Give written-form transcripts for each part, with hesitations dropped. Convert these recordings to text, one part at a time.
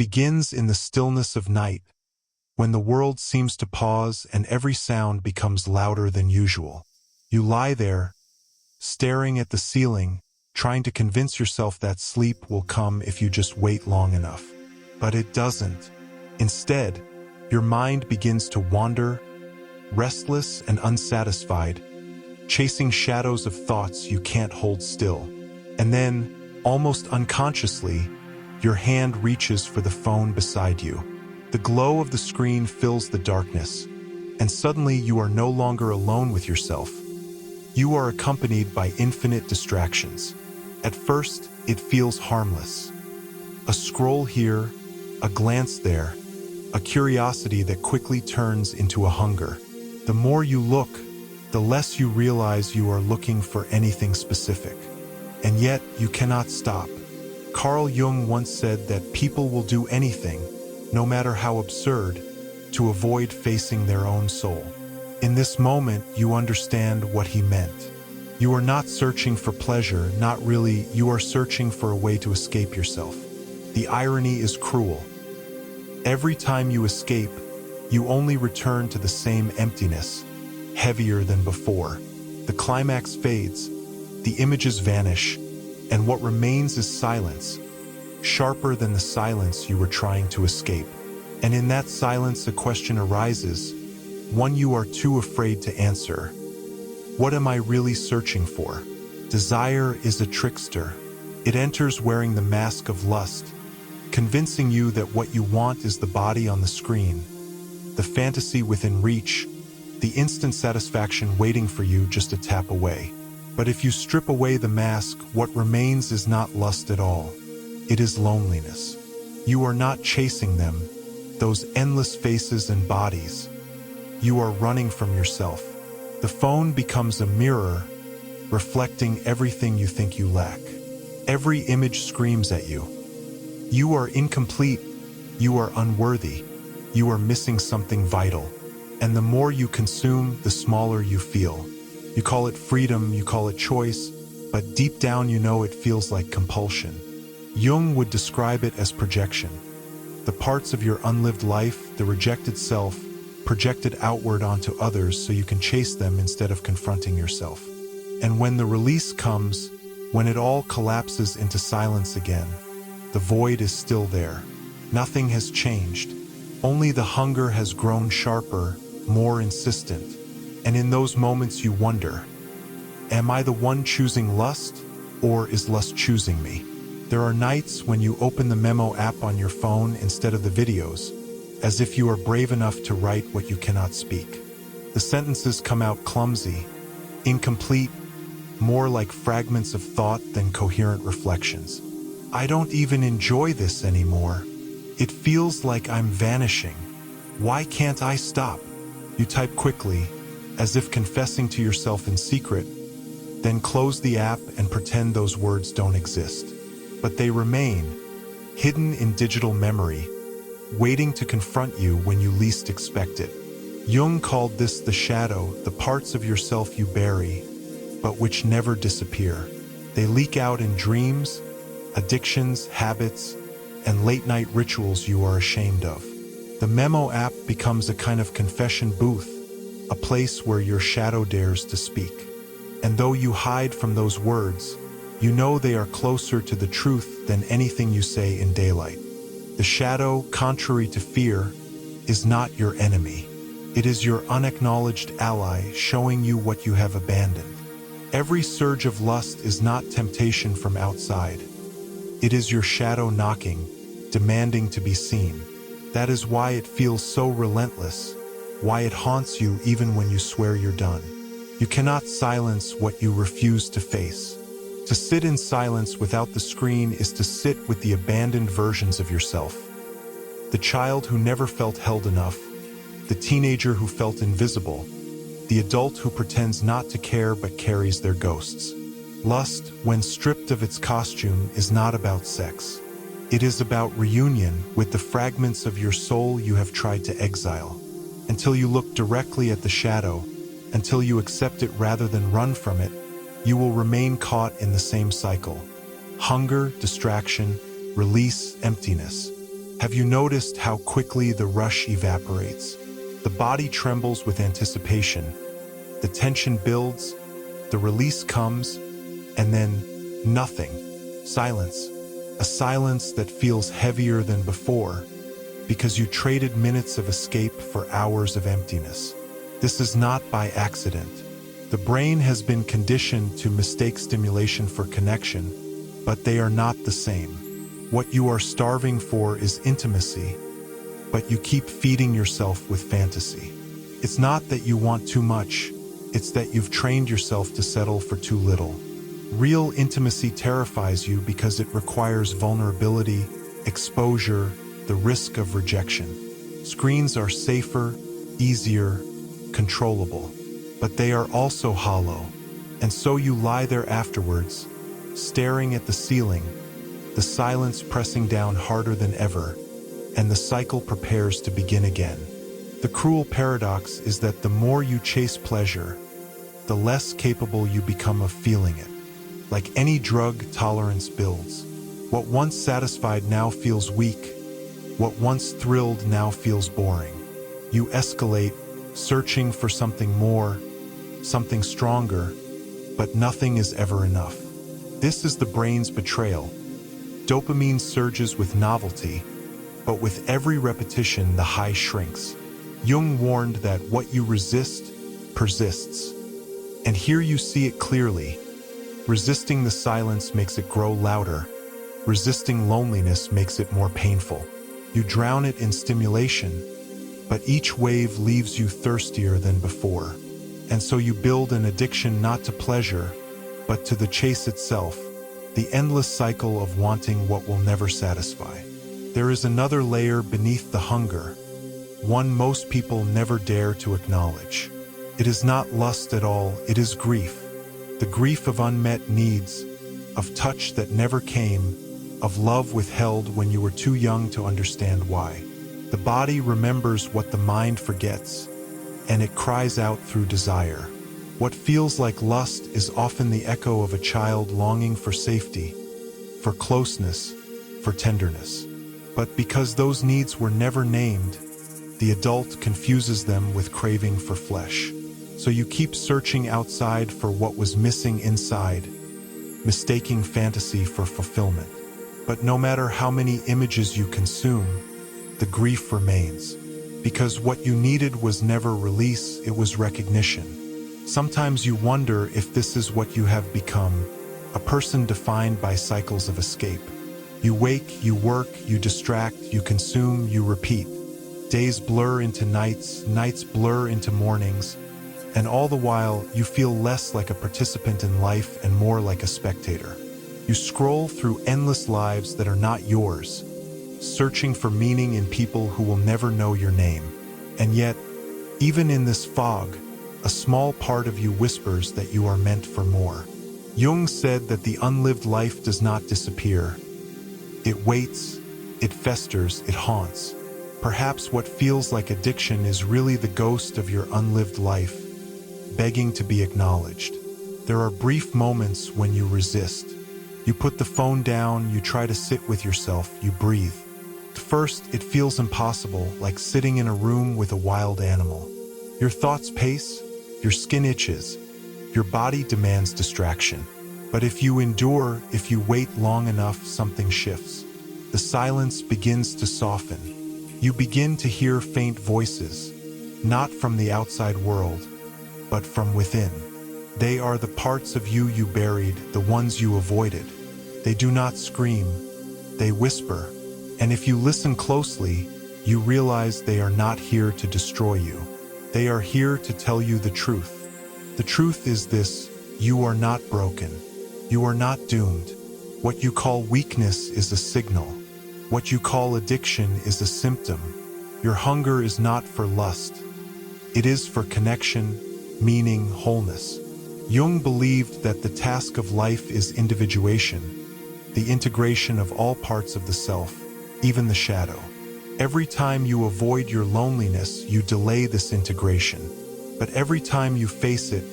begins in the stillness of night, when the world seems to pause and every sound becomes louder than usual. You lie there, staring at the ceiling, trying to convince yourself that sleep will come if you just wait long enough. But it doesn't. Instead, your mind begins to wander, restless and unsatisfied, chasing shadows of thoughts you can't hold still. And then, almost unconsciously, your hand reaches for the phone beside you. The glow of the screen fills the darkness, and suddenly you are no longer alone with yourself. You are accompanied by infinite distractions. At first, it feels harmless. A scroll here, a glance there, a curiosity that quickly turns into a hunger. The more you look, the less you realize you are looking for anything specific. And yet, you cannot stop. Carl Jung once said that people will do anything, no matter how absurd, to avoid facing their own soul. In this moment, you understand what he meant. You are not searching for pleasure, not really, you are searching for a way to escape yourself. The irony is cruel. Every time you escape, you only return to the same emptiness, heavier than before. The climax fades, the images vanish, and what remains is silence, sharper than the silence you were trying to escape. And in that silence, a question arises, one you are too afraid to answer. What am I really searching for? Desire is a trickster. It enters wearing the mask of lust, convincing you that what you want is the body on the screen, the fantasy within reach, the instant satisfaction waiting for you just a tap away. But if you strip away the mask, what remains is not lust at all. It is loneliness. You are not chasing them, those endless faces and bodies. You are running from yourself. The phone becomes a mirror, reflecting everything you think you lack. Every image screams at you. You are incomplete. You are unworthy. You are missing something vital. And the more you consume, the smaller you feel. You call it freedom, you call it choice, but deep down you know it feels like compulsion. Jung would describe it as projection. The parts of your unlived life, the rejected self, projected outward onto others so you can chase them instead of confronting yourself. And when the release comes, when it all collapses into silence again, the void is still there. Nothing has changed. Only the hunger has grown sharper, more insistent. And in those moments you wonder, am I the one choosing lust, or is lust choosing me? There are nights when you open the memo app on your phone instead of the videos, as if you are brave enough to write what you cannot speak. The sentences come out clumsy, incomplete, more like fragments of thought than coherent reflections. I don't even enjoy this anymore. It feels like I'm vanishing. Why can't I stop? You type quickly, as if confessing to yourself in secret, then close the app and pretend those words don't exist. But they remain, hidden in digital memory, waiting to confront you when you least expect it. Jung called this the shadow, the parts of yourself you bury, but which never disappear. They leak out in dreams, addictions, habits, and late-night rituals you are ashamed of. The memo app becomes a kind of confession booth, a place where your shadow dares to speak. And though you hide from those words, you know they are closer to the truth than anything you say in daylight. The shadow, contrary to fear, is not your enemy. It is your unacknowledged ally showing you what you have abandoned. Every surge of lust is not temptation from outside. It is your shadow knocking, demanding to be seen. That is why it feels so relentless, why it haunts you even when you swear you're done. You cannot silence what you refuse to face. To sit in silence without the screen is to sit with the abandoned versions of yourself. The child who never felt held enough, the teenager who felt invisible, the adult who pretends not to care but carries their ghosts. Lust, when stripped of its costume, is not about sex. It is about reunion with the fragments of your soul you have tried to exile. Until you look directly at the shadow, until you accept it rather than run from it, you will remain caught in the same cycle. Hunger, distraction, release, emptiness. Have you noticed how quickly the rush evaporates? The body trembles with anticipation. The tension builds, the release comes, and then nothing. Silence. A silence that feels heavier than before because you traded minutes of escape for hours of emptiness. This is not by accident. The brain has been conditioned to mistake stimulation for connection, but they are not the same. What you are starving for is intimacy, but you keep feeding yourself with fantasy. It's not that you want too much, it's that you've trained yourself to settle for too little. Real intimacy terrifies you because it requires vulnerability, exposure, the risk of rejection. Screens are safer, easier, controllable, but they are also hollow. And so you lie there afterwards, staring at the ceiling, the silence pressing down harder than ever, and the cycle prepares to begin again. The cruel paradox is that the more you chase pleasure, the less capable you become of feeling it. Like any drug, tolerance builds. What once satisfied now feels weak. What once thrilled now feels boring. You escalate, searching for something more, something stronger, but nothing is ever enough. This is the brain's betrayal. Dopamine surges with novelty, but with every repetition the high shrinks. Jung warned that what you resist persists. And here you see it clearly. Resisting the silence makes it grow louder. Resisting loneliness makes it more painful. You drown it in stimulation, but each wave leaves you thirstier than before. And so you build an addiction not to pleasure, but to the chase itself, the endless cycle of wanting what will never satisfy. There is another layer beneath the hunger, one most people never dare to acknowledge. It is not lust at all, it is grief. The grief of unmet needs, of touch that never came, of love withheld when you were too young to understand why. The body remembers what the mind forgets, and it cries out through desire. What feels like lust is often the echo of a child longing for safety, for closeness, for tenderness. But because those needs were never named, the adult confuses them with craving for flesh. So you keep searching outside for what was missing inside, mistaking fantasy for fulfillment. But no matter how many images you consume, the grief remains. Because what you needed was never release, it was recognition. Sometimes you wonder if this is what you have become, a person defined by cycles of escape. You wake, you work, you distract, you consume, you repeat. Days blur into nights, nights blur into mornings, and all the while you feel less like a participant in life and more like a spectator. You scroll through endless lives that are not yours, searching for meaning in people who will never know your name. And yet, even in this fog, a small part of you whispers that you are meant for more. Jung said that the unlived life does not disappear. It waits, it festers, it haunts. Perhaps what feels like addiction is really the ghost of your unlived life, begging to be acknowledged. There are brief moments when you resist. You put the phone down, you try to sit with yourself, you breathe. At first, it feels impossible, like sitting in a room with a wild animal. Your thoughts pace, your skin itches, your body demands distraction. But if you endure, if you wait long enough, something shifts. The silence begins to soften. You begin to hear faint voices, not from the outside world, but from within. They are the parts of you you buried, the ones you avoided. They do not scream, they whisper. And if you listen closely, you realize they are not here to destroy you. They are here to tell you the truth. The truth is this: you are not broken. You are not doomed. What you call weakness is a signal. What you call addiction is a symptom. Your hunger is not for lust. It is for connection, meaning, wholeness. Jung believed that the task of life is individuation, the integration of all parts of the self, even the shadow. Every time you avoid your loneliness, you delay this integration. But every time you face it,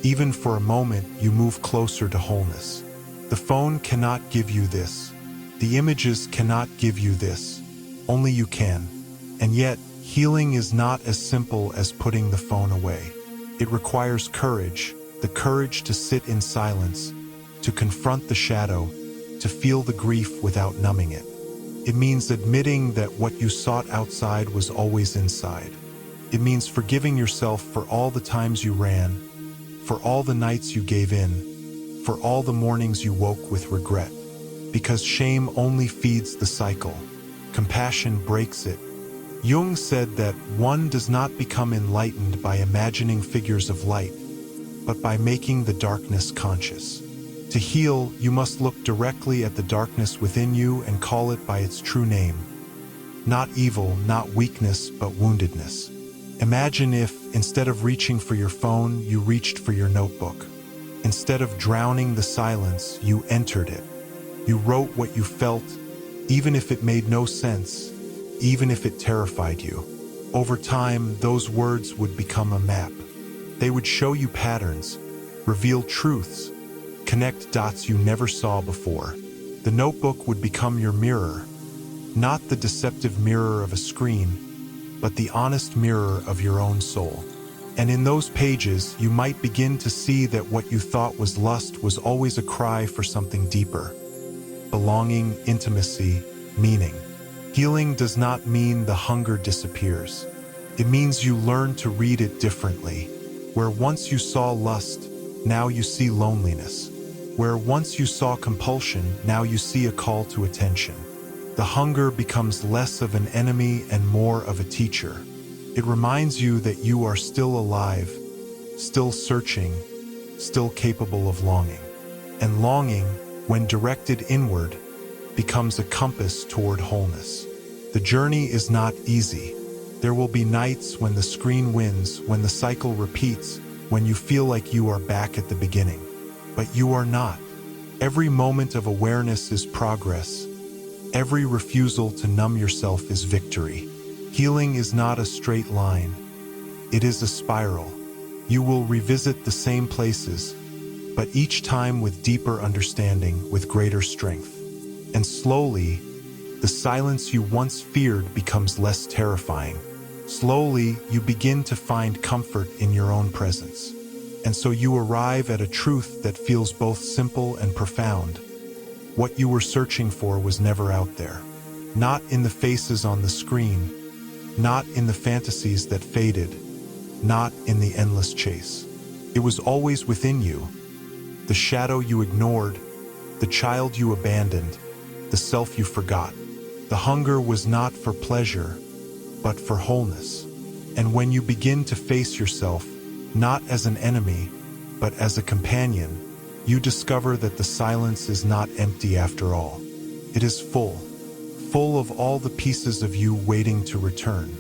even for a moment, you move closer to wholeness. The phone cannot give you this. The images cannot give you this. Only you can. And yet, healing is not as simple as putting the phone away. It requires courage, the courage to sit in silence, to confront the shadow, to feel the grief without numbing it. It means admitting that what you sought outside was always inside. It means forgiving yourself for all the times you ran, for all the nights you gave in, for all the mornings you woke with regret. Because shame only feeds the cycle. Compassion breaks it. Jung said that one does not become enlightened by imagining figures of light, but by making the darkness conscious. To heal, you must look directly at the darkness within you and call it by its true name. Not evil, not weakness, but woundedness. Imagine if, instead of reaching for your phone, you reached for your notebook. Instead of drowning the silence, you entered it. You wrote what you felt, even if it made no sense, even if it terrified you. Over time, those words would become a map. They would show you patterns, reveal truths, connect dots you never saw before. The notebook would become your mirror, not the deceptive mirror of a screen, but the honest mirror of your own soul. And in those pages, you might begin to see that what you thought was lust was always a cry for something deeper. Belonging, intimacy, meaning. Healing does not mean the hunger disappears. It means you learn to read it differently. Where once you saw lust, now you see loneliness. Where once you saw compulsion, now you see a call to attention. The hunger becomes less of an enemy and more of a teacher. It reminds you that you are still alive, still searching, still capable of longing. And longing, when directed inward, becomes a compass toward wholeness. The journey is not easy. There will be nights when the screen wins, when the cycle repeats, when you feel like you are back at the beginning. But you are not. Every moment of awareness is progress. Every refusal to numb yourself is victory. Healing is not a straight line. It is a spiral. You will revisit the same places, but each time with deeper understanding, with greater strength. And slowly, the silence you once feared becomes less terrifying. Slowly, you begin to find comfort in your own presence. And so you arrive at a truth that feels both simple and profound. What you were searching for was never out there. Not in the faces on the screen, not in the fantasies that faded, not in the endless chase. It was always within you. The shadow you ignored, the child you abandoned, the self you forgot. The hunger was not for pleasure, but for wholeness. And when you begin to face yourself, not as an enemy, but as a companion, you discover that the silence is not empty after all. It is full, full of all the pieces of you waiting to return.